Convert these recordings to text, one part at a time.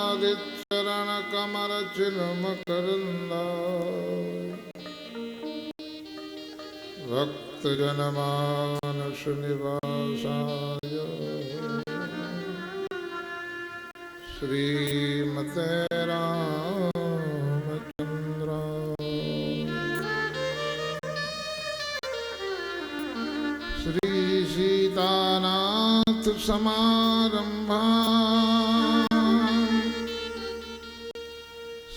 चरण कमर चिन्मकरंदा भक्त जनमानस निवासाय श्रीमते रामचंद्राय श्री सीतानाथ समारंभा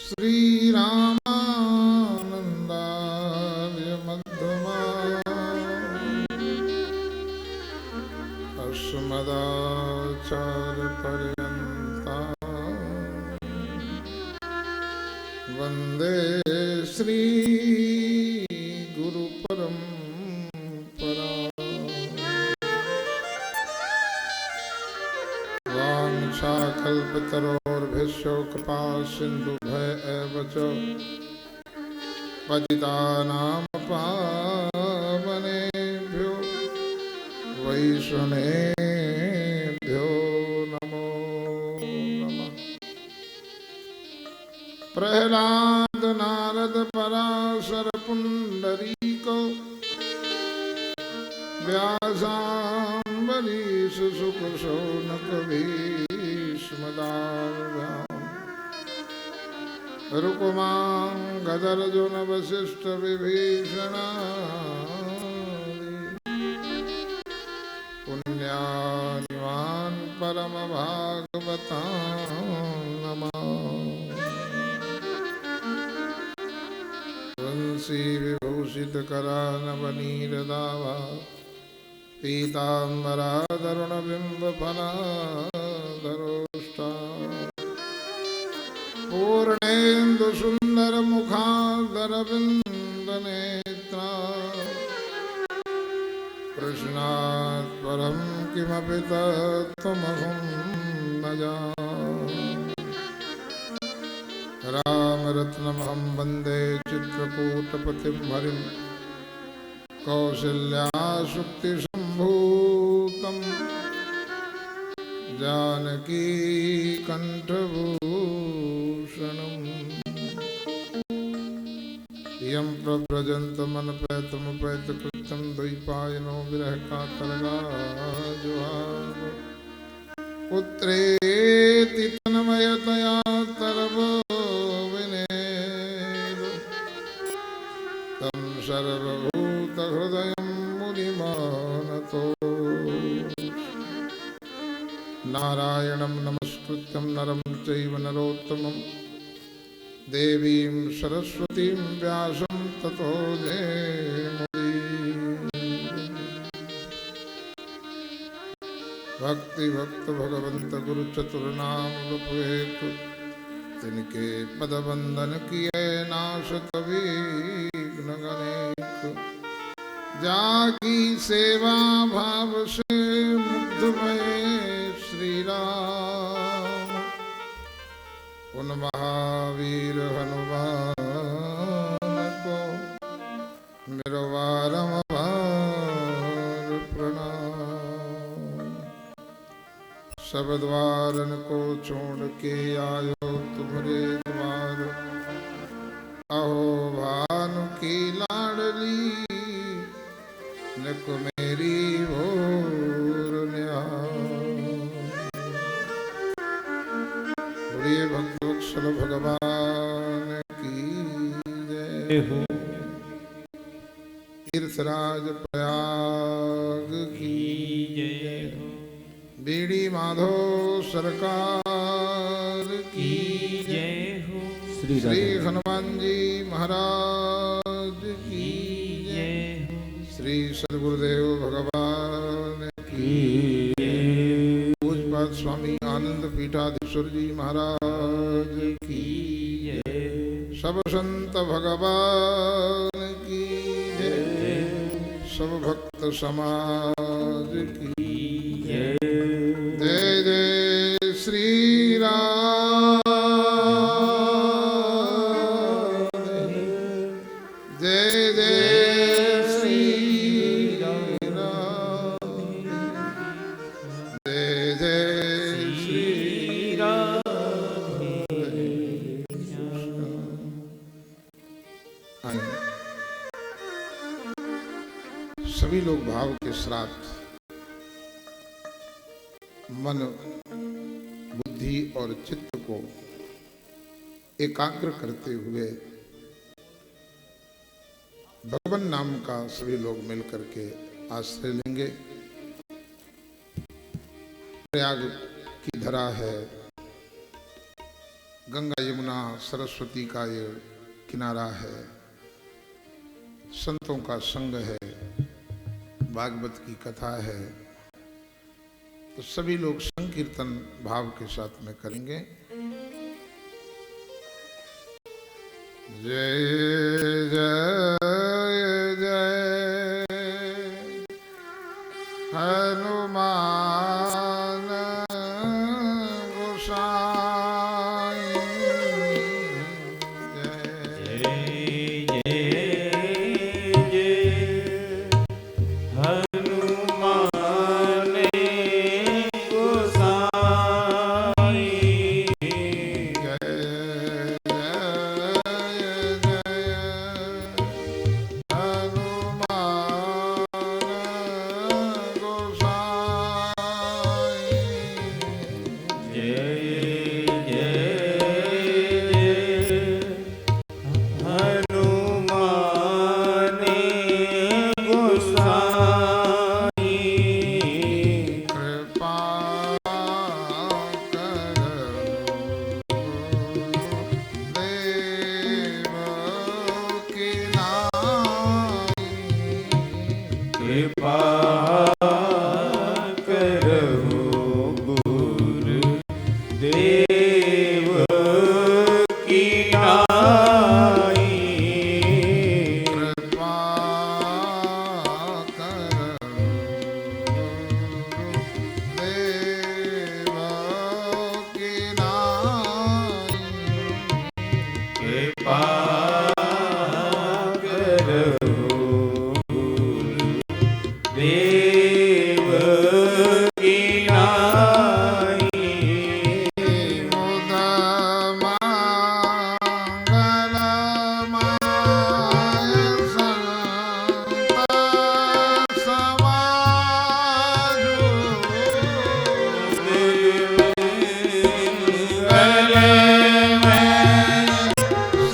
श्री रामानंदार्य मध्यमा अस्मदाचार्य पर्यंता वंदे श्री गुरु परंपरा वाञ्छाकल्पतरोर्भ्यश्च कृपा सिन्धुभ्यः एव च पतितानां पावनेभ्यो वैष्णवेभ्यो नमो नमः। प्रह्लाद नारद पराशर पुंडरीको व्यासाम्बरीश शुक शौनक भीष्मदार्याम् रुक्मां गदर्जुन वसिष्ठ विभीषणादि पुण्यानिवान् परम भागवतां नमः। वंशी विभूषित करानवनीरदावा पीताम्बरादरुणबिम्बफलाधरोष्टा पूर्णेन्दुसुन्दरमुखादरविन्दनेत्रा कृष्णात् परं किमपि तत्त्वमहं न जाने। रामरत्नमहं वन्दे चित्रकूटपतिं हरिं कौसल्यासुक्तिसम्भूतं जानकीकण्ठभूषणम् यं प्रव्रजन्तमनपेतमुपैतकृत्यं द्वैपायनो विरहकातरगाजुहाव पुत्रेति तन्मयतया तरवो तं सर्वभूतहृदयं मुनिमानतो नारायणं नमस्कृत्यं नरं चैव नरोत्तमं देवीं सरस्वतीं व्यासं ततो जयमुदीरये। भक्ति भक्त भगवंत गुरु चतुर्नाम रूप तिनके पद बंदन किए नाशत विघ्न गणेक जाकी सेवा भाव से मुग्ध भये श्री राम उन महावीर हनुमान को मेरो बारंबार प्रणाम। सब द्वारन को छोड़ के आयो तुम्हारे द्वार अहो भानु की लाडली निक मेरी भोर प्रिय भक्त वत्सल भगवान की जय हो। तीर्थराज प्रयाग की जय हो। बीड़ी माधो सरकार की जय हो। श्री हनुमान जी महाराज की जय हो। श्री सद्गुरुदेव भगवान की पूज्यपाद स्वामी आनंद पीठाधीश्वर जी महाराज की जय। सब संत भगवान की जय। सब भक्त समाज की जय। जय जय श्री राम। जय जय श्री राम। जय जय श्री राम। सभी लोग भाव के साथ मन, बुद्धि और चित्त को एकाग्र करते हुए भगवान नाम का सभी लोग मिलकर के आश्रय लेंगे। प्रयाग की धरा है, गंगा यमुना सरस्वती का ये किनारा है, संतों का संग है, भागवत की कथा है, तो सभी लोग संकीर्तन भाव के साथ में करेंगे। जय जय जय हनुमान गोसाई जय जय जय हनुमान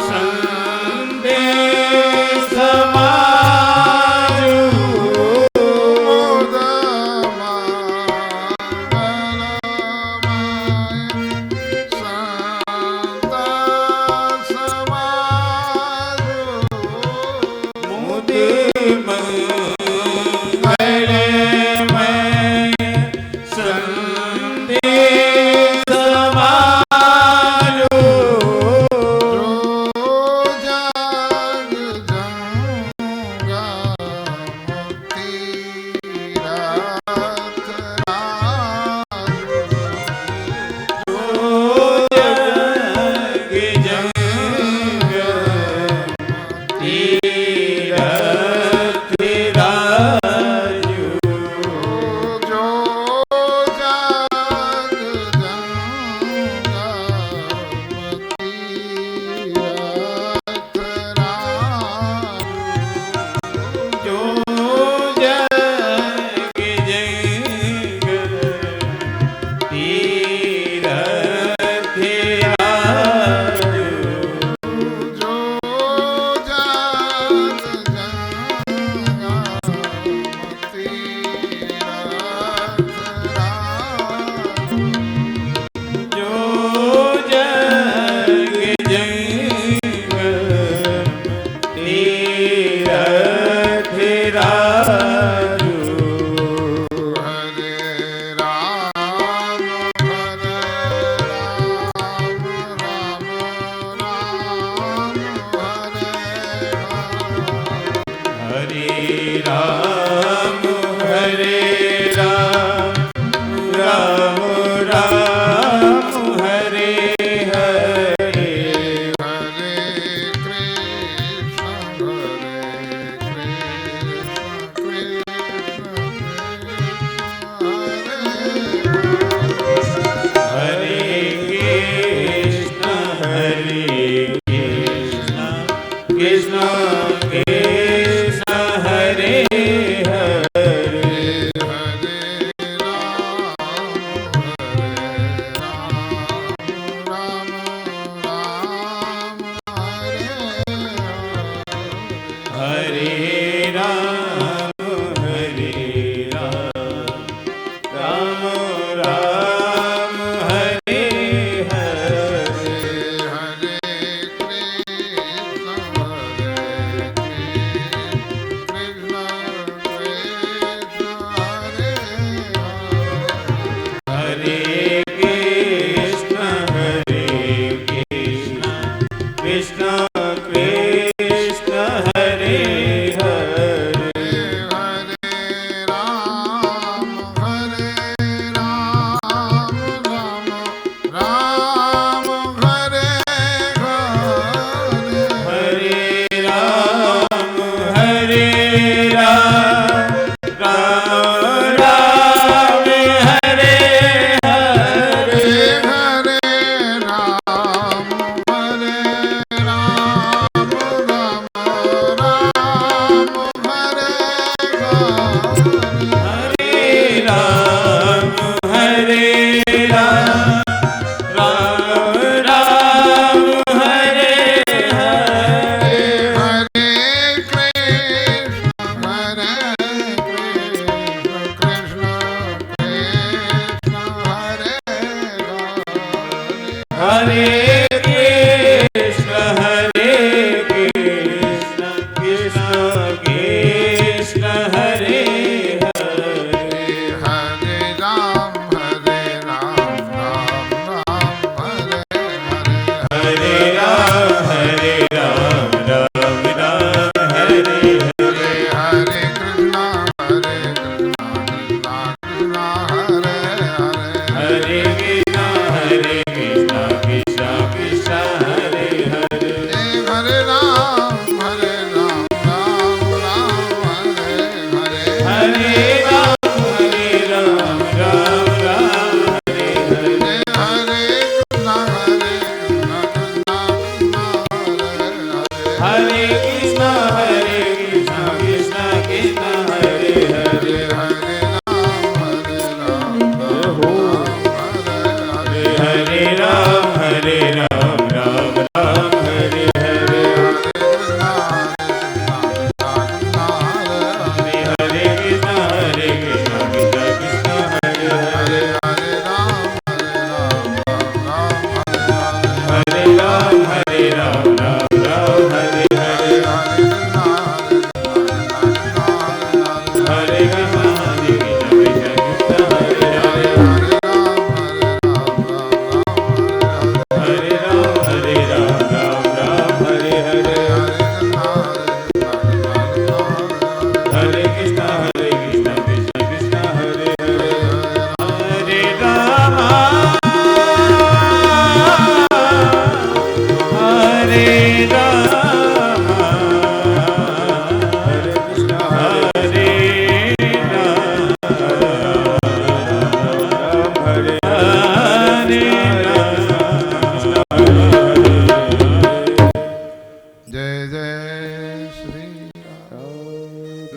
संग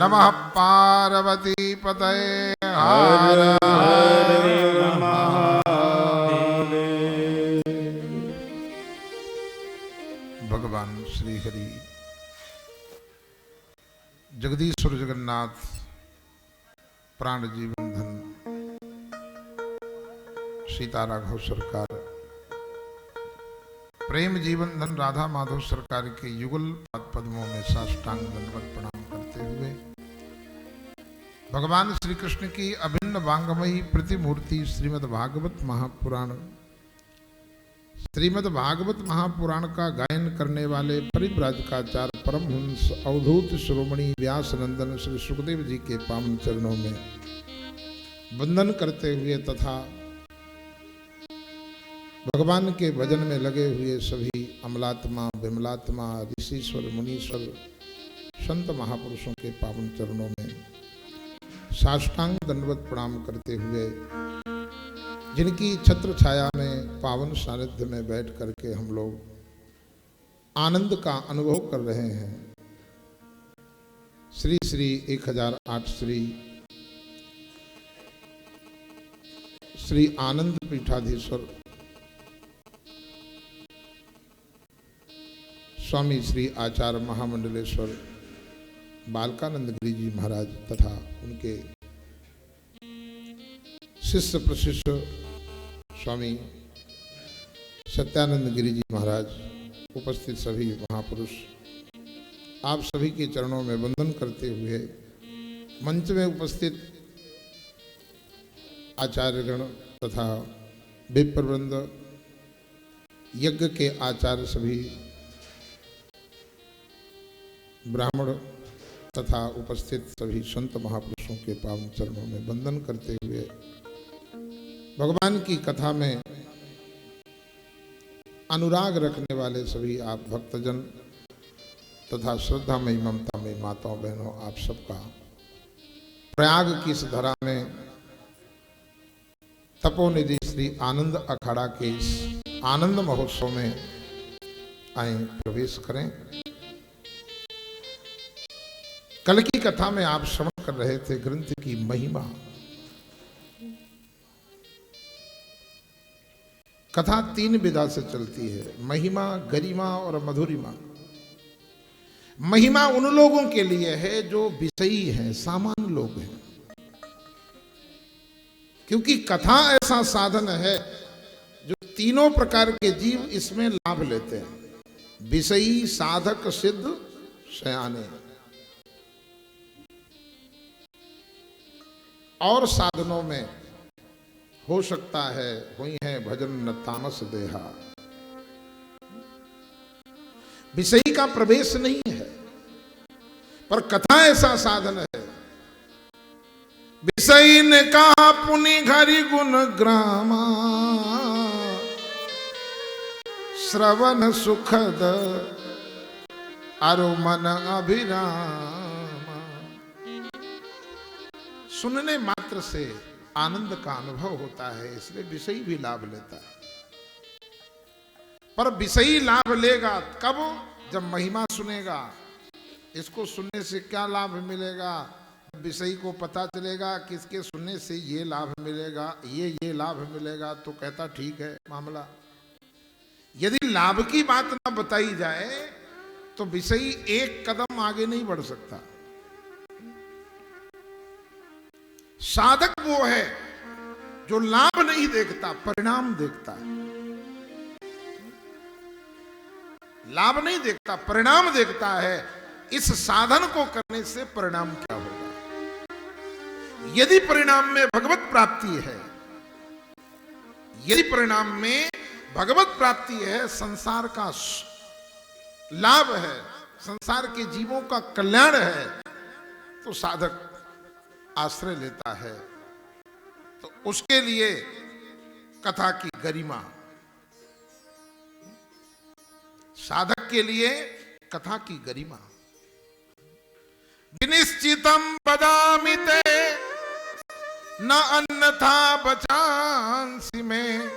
नमः पार्वती पतये हर हर महादेव। भगवान श्री हरि जगदीश्वर जगन्नाथ प्राण जीवन धन सीता राघव सरकार प्रेम जीवन धन राधा माधव सरकार के युगल पद्मों में साष्टांग दंडवत प्रणाम करते हुए भगवान श्री कृष्ण की अभिन्न वांगमयी प्रतिमूर्ति श्रीमद् भागवत महापुराण का गायन करने वाले परिव्राजकाचार्य परमहंस अवधूत शिरोमणि व्यास नंदन श्री सुखदेव जी के पावन चरणों में वंदन करते हुए तथा भगवान के भजन में लगे हुए सभी अमलात्मा विमलात्मा ऋषिश्वर मुनीश्वर संत महापुरुषों के पावन चरणों में साष्टांग दंडवत प्रणाम करते हुए जिनकी छत्र छाया में पावन सानिध्य में बैठ करके हम लोग आनंद का अनुभव कर रहे हैं। श्री श्री 1008 श्री आनंद पीठाधीश्वर स्वामी श्री आचार्य महामंडलेश्वर बालकानंद गिरी जी महाराज तथा उनके शिष्य प्रशिष्य स्वामी सत्यानंद गिरी जी महाराज उपस्थित सभी महापुरुष आप सभी के चरणों में वंदन करते हुए मंच में उपस्थित आचार्यगण तथा विप्रवृंद यज्ञ के आचार्य सभी ब्राह्मण तथा उपस्थित सभी संत महापुरुषों के पावन चरणों में वंदन करते हुए भगवान की कथा में अनुराग रखने वाले सभी आप भक्तजन तथा श्रद्धा में ममता में माताओं बहनों आप सबका प्रयाग की इस धरा में तपोनिधि श्री आनंद अखाड़ा के इस आनंद महोत्सव में आए प्रवेश करें। कल की कथा में आप श्रवण कर रहे थे ग्रंथ की महिमा। कथा 3 विधा से चलती है, महिमा, गरिमा और मधुरिमा। महिमा उन लोगों के लिए है जो विषयी हैं, सामान्य लोग हैं, क्योंकि कथा ऐसा साधन है जो तीनों प्रकार के जीव इसमें लाभ लेते हैं, विषयी, साधक, सिद्ध, शयाने। और साधनों में हो सकता है हुई है भजन न तामस देहा, विषयी का प्रवेश नहीं है, पर कथा ऐसा साधन है। विषयी ने कहा पुनि घरि गुण ग्रामा, श्रवण सुखद अरु मन अभिराम। सुनने मात्र से आनंद का अनुभव होता है, इसलिए विषयी भी लाभ लेता है। पर विषयी लाभ लेगा कब? जब महिमा सुनेगा। इसको सुनने से क्या लाभ मिलेगा? विषयी को पता चलेगा किसके सुनने से ये लाभ मिलेगा, ये लाभ मिलेगा, तो कहता ठीक है मामला। यदि लाभ की बात ना बताई जाए तो विषयी एक कदम आगे नहीं बढ़ सकता। साधक वो है जो लाभ नहीं देखता, परिणाम देखता है। लाभ नहीं देखता, परिणाम देखता है। इस साधन को करने से परिणाम क्या होगा? यदि परिणाम में भगवत प्राप्ति है, यदि परिणाम में भगवत प्राप्ति है, संसार का लाभ है, संसार के जीवों का कल्याण है, तो साधक आश्रय लेता है। तो उसके लिए कथा की गरिमा, साधक के लिए कथा की गरिमा। विनिश्चितम बदामि ते न अन्यथा बचांसि में,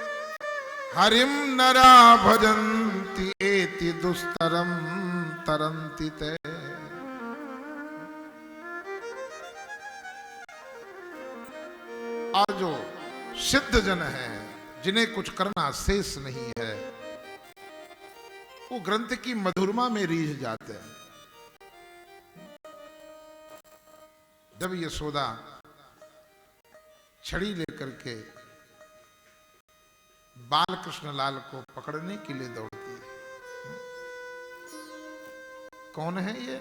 हरिम नरा भजन्ति एति दुस्तरम तरन्ति ते। और जो सिद्ध जन है, जिन्हें कुछ करना शेष नहीं है, वो ग्रंथ की मधुरमा में रीझ जाते हैं। जब यशोदा छड़ी लेकर के बाल कृष्ण लाल को पकड़ने के लिए दौड़ती है, कौन है ये?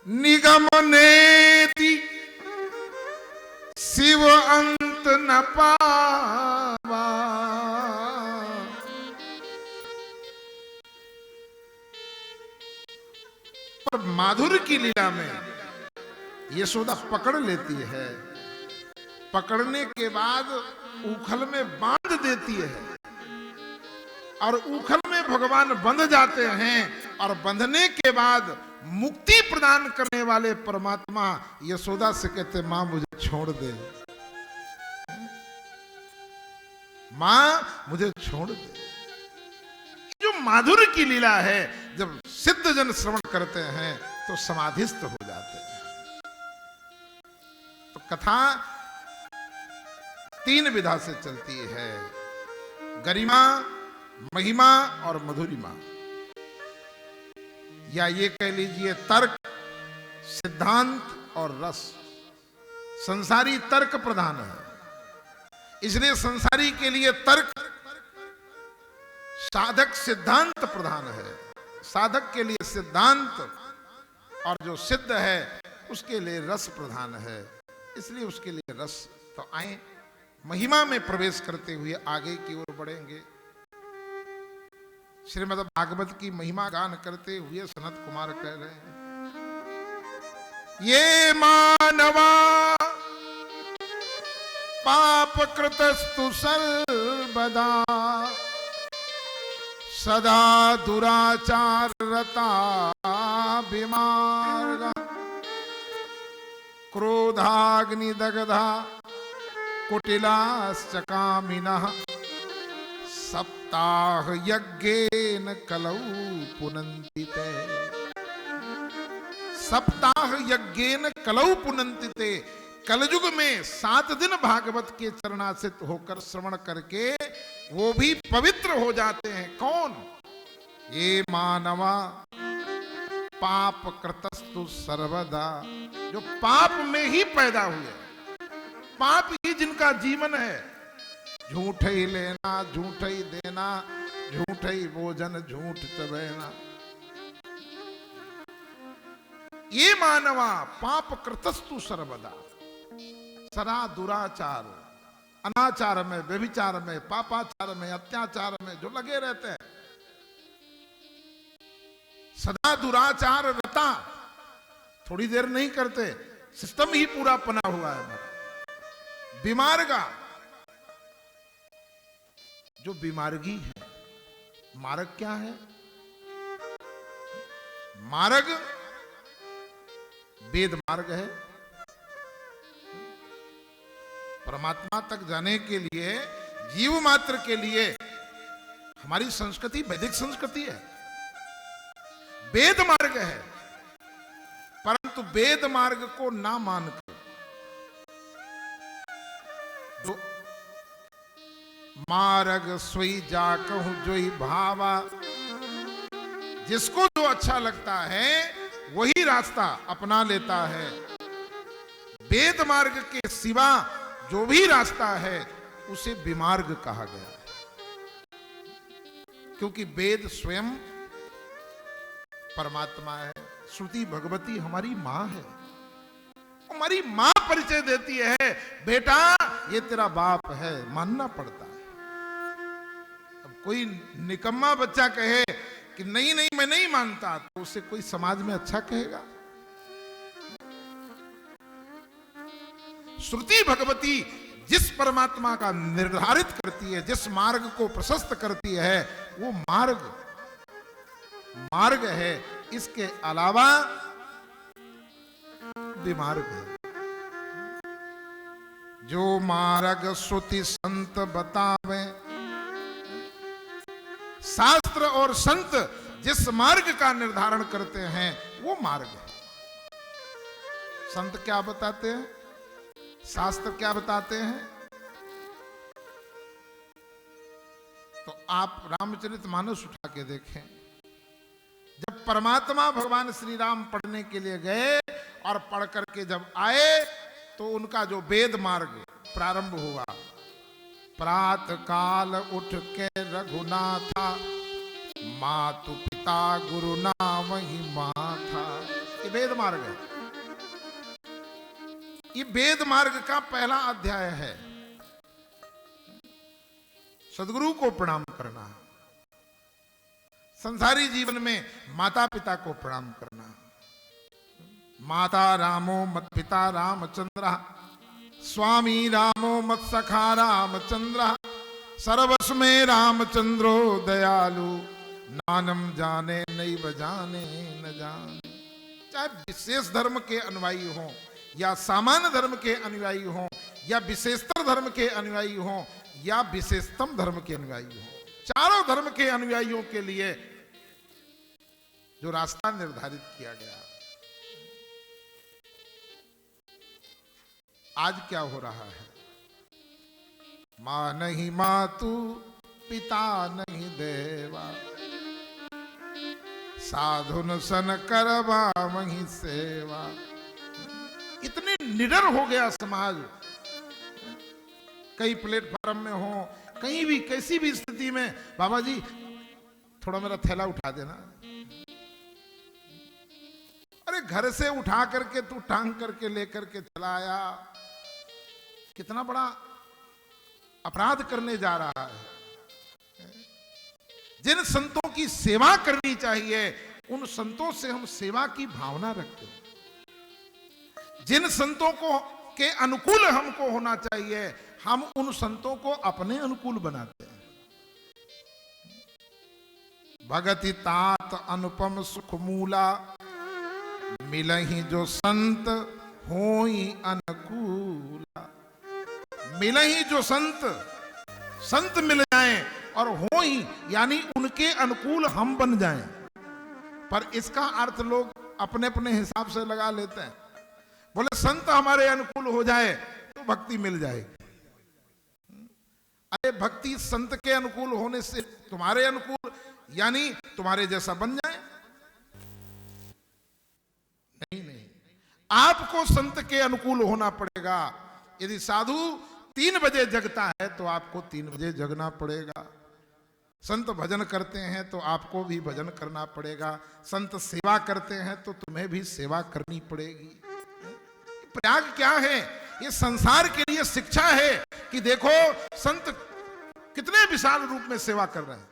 निगम नेति शिव अंत न पावा, पर माधुर्य की लीला में यशोदा पकड़ लेती है। पकड़ने के बाद उखल में बांध देती है, और उखल में भगवान बंध जाते हैं, और बंधने के बाद मुक्ति प्रदान करने वाले परमात्मा यशोदा से कहते, मां मुझे छोड़ दे, मां मुझे छोड़ दे। जो माधुर्य की लीला है, जब सिद्ध जन श्रवण करते हैं तो समाधिस्थ हो जाते हैं। तो कथा तीन विधा से चलती है, गरिमा, महिमा और मधुरिमा, या ये कह लीजिए तर्क, सिद्धांत और रस। संसारी तर्क प्रधान है, इसलिए संसारी के लिए तर्क, साधक सिद्धांत प्रधान है। साधक के लिए सिद्धांत, और जो सिद्ध है उसके लिए रस प्रधान है, इसलिए उसके लिए रस। तो आए महिमा में प्रवेश करते हुए आगे की ओर बढ़ेंगे। श्रीमद् भागवत की महिमा गान करते हुए सनत कुमार कह रहे हैं, ये मानवा पाप कृतस्तु सर्वदा, सदा दुराचार रता विमार्गा, क्रोधाग्नि दग्धा कुटिलाश्च कामिनः, सप्ताह यज्ञेन कलौ पुनन्ति ते। सप्ताह यज्ञेन कलौ पुनन्ति ते। कलयुग में 7 दिन भागवत के चरणासित होकर श्रवण करके वो भी पवित्र हो जाते हैं। कौन? ये मानवा पाप कृतस्तु सर्वदा, जो पाप में ही पैदा हुए, पाप ही जिनका जीवन है। झूठ ही लेना, झूठ ही देना, झूठ ही भोजन, झूठ चबेना। ये मानवा पाप कृतस्तु सर्वदा, सदा दुराचार, अनाचार में, व्यभिचार में, पापाचार में, अत्याचार में जो लगे रहते हैं, सदा दुराचार रता, थोड़ी देर नहीं करते, सिस्टम ही पूरा पना हुआ है। बीमारगा, जो बीमारगी है। मार्ग क्या है? मार्ग वेद मार्ग है। परमात्मा तक जाने के लिए, जीव मात्र के लिए हमारी संस्कृति वैदिक संस्कृति है, वेद मार्ग है। परंतु वेद मार्ग को ना मानकर जो मार्ग सोई जा कहूं जोई भावा, जिसको जो अच्छा लगता है वही रास्ता अपना लेता है। वेद मार्ग के सिवा जो भी रास्ता है उसे विमार्ग कहा गया है, क्योंकि वेद स्वयं परमात्मा है। श्रुति भगवती हमारी मां है, हमारी मां परिचय देती है, बेटा ये तेरा बाप है, मानना पड़ता है। अब कोई निकम्मा बच्चा कहे कि नहीं नहीं मैं नहीं मानता, तो उसे कोई समाज में अच्छा कहेगा? श्रुति भगवती जिस परमात्मा का निर्धारित करती है, जिस मार्ग को प्रशस्त करती है, वो मार्ग है। इसके अलावा विमार्ग है। जो मार्ग श्रुति संत बतावे, शास्त्र और संत जिस मार्ग का निर्धारण करते हैं वो मार्ग है। संत क्या बताते हैं, शास्त्र क्या बताते हैं? तो आप रामचरितमानस उठा के देखें। जब परमात्मा भगवान श्री राम पढ़ने के लिए गए और पढ़ करके जब आए तो उनका जो वेद मार्ग प्रारंभ हुआ, प्रात काल उठ के रघुनाथा, मातु पिता गुरु नाम ही माथा। ये वेद मार्ग है। ये वेद मार्ग का पहला अध्याय है। सदगुरु को प्रणाम करना, संसारी जीवन में माता पिता को प्रणाम करना। माता रामो मत पिता रामचंद्र, स्वामी रामो मत सखा रामचंद्र, सर्वस्मै रामचंद्रो दयालु, नानम जाने नहीं बजाने न जाने। चाहे विशेष धर्म के अनुयायी हों या सामान्य धर्म के अनुयायी हों या विशेषतर धर्म के अनुयायी हों या विशेषतम धर्म के अनुयायी हों, चारों धर्म के अनुयायियों के लिए जो रास्ता निर्धारित किया गया। आज क्या हो रहा है? मां नहीं मातु, पिता नहीं देवा, साधुन सन करवा वही सेवा। इतने निडर हो गया समाज। कई प्लेटफॉर्म में हो, कहीं भी कैसी भी स्थिति में, बाबा जी थोड़ा मेरा थैला उठा देना। अरे घर से उठा करके तू टांग करके लेकर के चला आया, कितना बड़ा अपराध करने जा रहा है। जिन संतों की सेवा करनी चाहिए उन संतों से हम सेवा की भावना रखते हैं। जिन संतों को के अनुकूल हमको होना चाहिए हम उन संतों को अपने अनुकूल बनाते हैं। भगति तात अनुपम सुख मूला, मिलहि जो संत होई अनुकूला। मिलहि जो संत मिल जाएं और होई यानी उनके अनुकूल हम बन जाएं। पर इसका अर्थ लोग अपने अपने हिसाब से लगा लेते हैं। बोले संत हमारे अनुकूल हो जाए तो भक्ति मिल जाएगी। अरे भक्ति संत के अनुकूल होने से तुम्हारे अनुकूल यानी तुम्हारे जैसा बन जाए? नहीं, आपको संत के अनुकूल होना पड़ेगा। यदि साधु 3 बजे जगता है तो आपको 3 बजे जगना पड़ेगा। संत भजन करते हैं तो आपको भी भजन करना पड़ेगा। संत सेवा करते हैं तो तुम्हें भी सेवा करनी पड़ेगी। प्रयाग क्या है? ये संसार के लिए शिक्षा है कि देखो संत कितने विशाल रूप में सेवा कर रहे हैं।